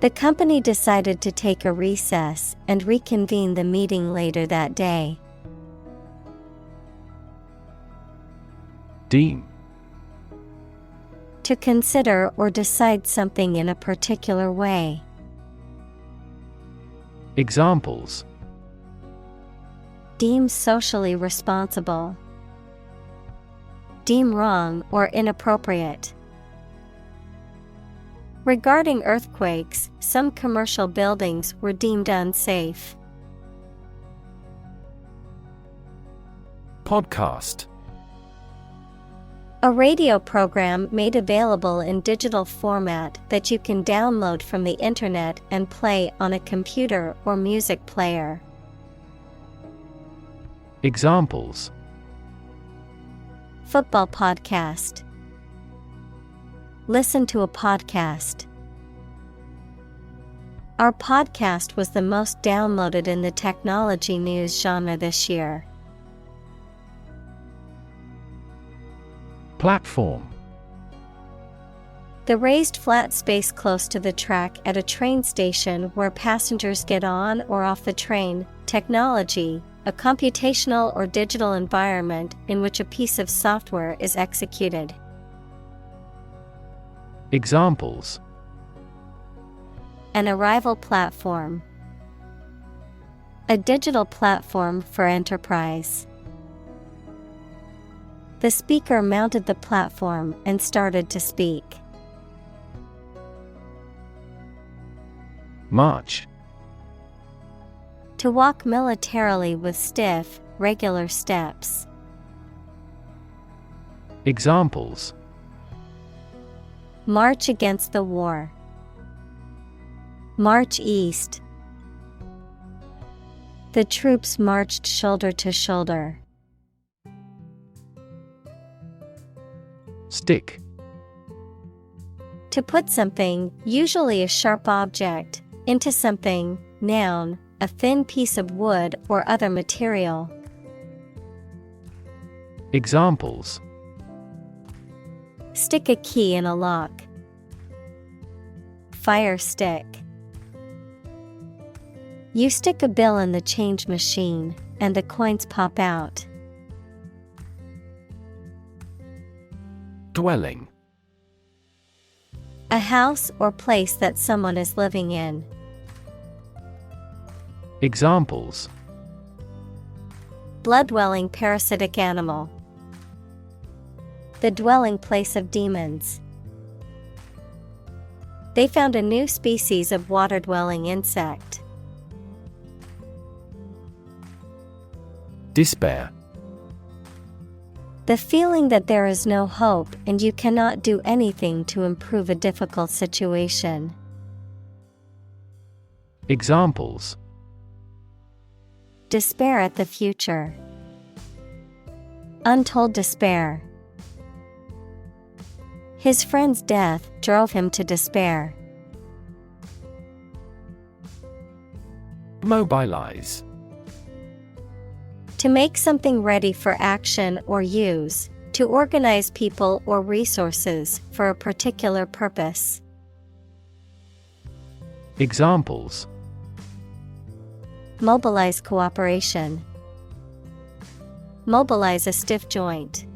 A: The company decided to take a recess and reconvene the meeting later that day.
B: Deem.
A: To consider or decide something in a particular way.
B: Examples:
A: Deem socially responsible. Deem wrong or inappropriate. Regarding earthquakes, some commercial buildings were deemed unsafe.
B: Podcast.
A: A radio program made available in digital format that you can download from the internet and play on a computer or music player.
B: Examples:
A: Football podcast. Listen to a podcast. Our podcast was the most downloaded in the technology news genre this year.
B: Platform.
A: The raised flat space close to the track at a train station where passengers get on or off the train. Technology, a computational or digital environment in which a piece of software is executed.
B: Examples:
A: An arrival platform. A digital platform for enterprise. The speaker mounted the platform and started to speak.
B: March.
A: To walk militarily with stiff, regular steps.
B: Examples:
A: March against the war. March east. The troops marched shoulder to shoulder.
B: Stick.
A: To put something, usually a sharp object, into something, noun, a thin piece of wood or other material.
B: Examples:
A: Stick a key in a lock. Fire stick. You stick a bill in the change machine, and the coins pop out.
B: Dwelling.
A: A house or place that someone is living in.
B: Examples:
A: Blood-dwelling parasitic animal. The dwelling place of demons. They found a new species of water-dwelling insect.
B: Despair.
A: The feeling that there is no hope and you cannot do anything to improve a difficult situation.
B: Examples:
A: Despair at the future. Untold despair. His friend's death drove him to despair.
B: Mobilize.
A: To make something ready for action or use, to organize people or resources for a particular purpose.
B: Examples:
A: Mobilize cooperation. Mobilize a stiff joint.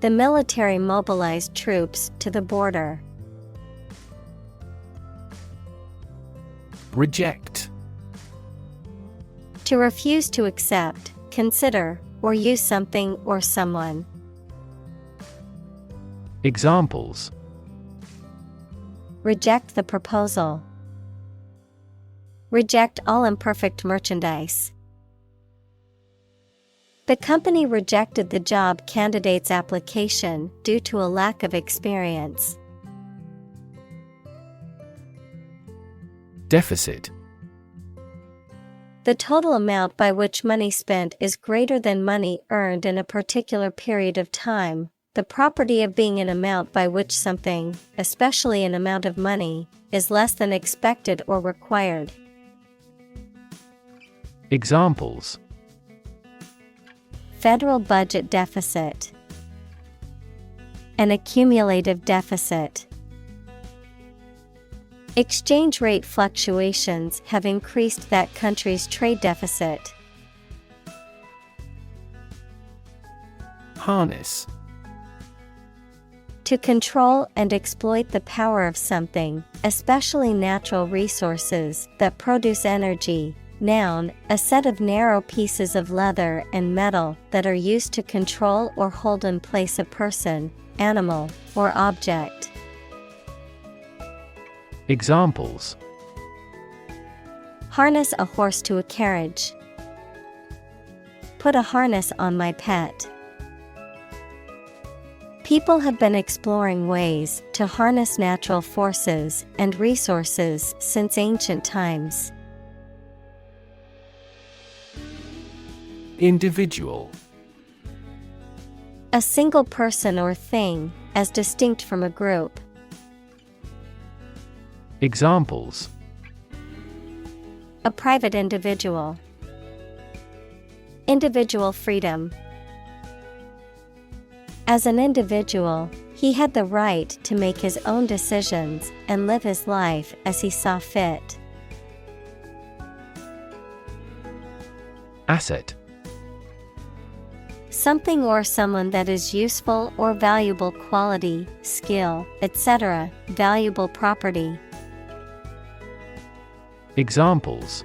A: The military mobilized troops to the border.
B: Reject.
A: To refuse to accept, consider, or use something or someone.
B: Examples:
A: Reject the proposal. Reject all imperfect merchandise. The company rejected the job candidate's application due to a lack of experience.
B: Deficit.
A: The total amount by which money spent is greater than money earned in a particular period of time, the property of being an amount by which something, especially an amount of money, is less than expected or required.
B: Examples:
A: Federal budget deficit. An accumulative deficit. Exchange rate fluctuations have increased that country's trade deficit.
B: Harness.
A: To control and exploit the power of something, especially natural resources that produce energy. Noun, a set of narrow pieces of leather and metal that are used to control or hold in place a person, animal, or object.
B: Examples:
A: Harness a horse to a carriage. Put a harness on my pet. People have been exploring ways to harness natural forces and resources since ancient times.
B: Individual.
A: A single person or thing, as distinct from a group.
B: Examples:
A: A private individual. Individual freedom. As an individual, he had the right to make his own decisions and live his life as he saw fit.
B: Asset.
A: Something or someone that is useful or valuable quality, skill, etc., valuable property.
B: Examples: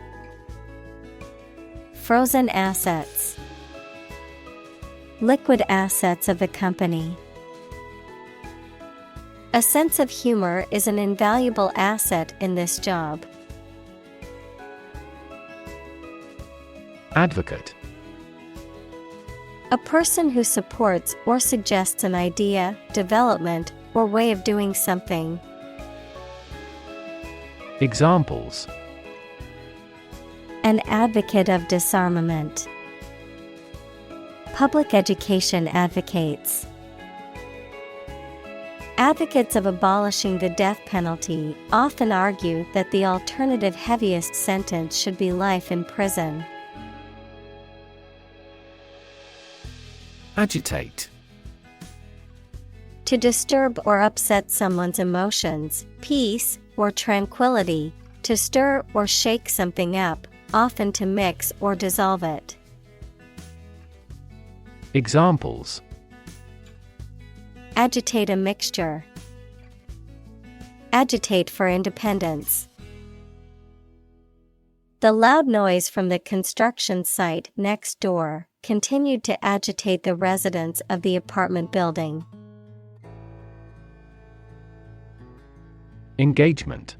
A: Frozen assets. Liquid assets of the company. A sense of humor is an invaluable asset in this job.
B: Advocate.
A: A person who supports or suggests an idea, development, or way of doing something.
B: Examples:
A: An advocate of disarmament. Public education advocates. Advocates of abolishing the death penalty often argue that the alternative heaviest sentence should be life in prison.
B: Agitate.
A: To disturb or upset someone's emotions, peace, or tranquility, to stir or shake something up, often to mix or dissolve it.
B: Examples:
A: Agitate a mixture. Agitate for independence. The loud noise from the construction site next door continued to agitate the residents of the apartment building.
B: Engagement.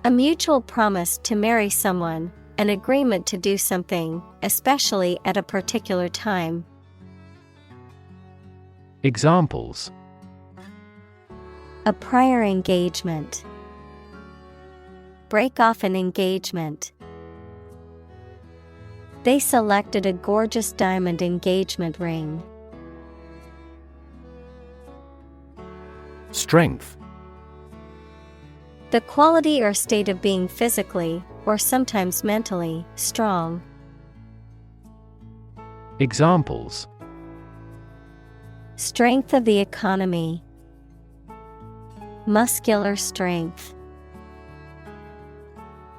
A: A mutual promise to marry someone, an agreement to do something, especially at a particular time.
B: Examples:
A: A prior engagement. Break off an engagement. They selected a gorgeous diamond engagement ring.
B: Strength.
A: The quality or state of being physically, or sometimes mentally, strong.
B: Examples:
A: Strength of the economy. Muscular strength.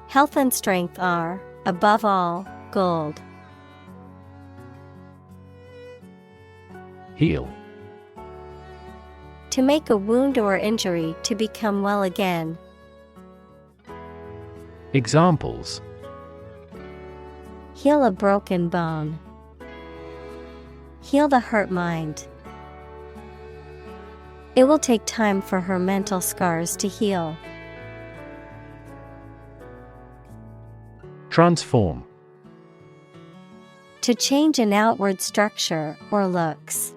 A: Health and strength are, above all, gold.
B: Heal.
A: To make a wound or injury to become well again.
B: Examples:
A: Heal a broken bone. Heal the hurt mind. It will take time for her mental scars to heal.
B: Transform.
A: To change an outward structure or looks.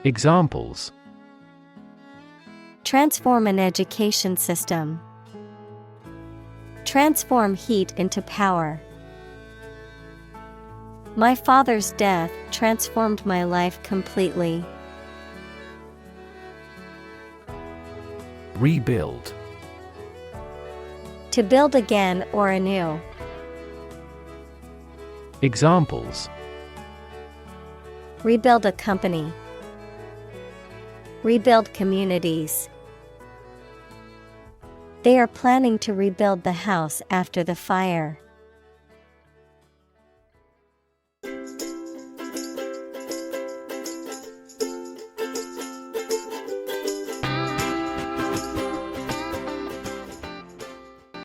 B: Examples:
A: Transform an education system. Transform heat into power. My father's death transformed my life completely.
B: Rebuild.
A: To build again or anew.
B: Examples:
A: Rebuild a company. Rebuild communities. They are planning to rebuild the house after the fire.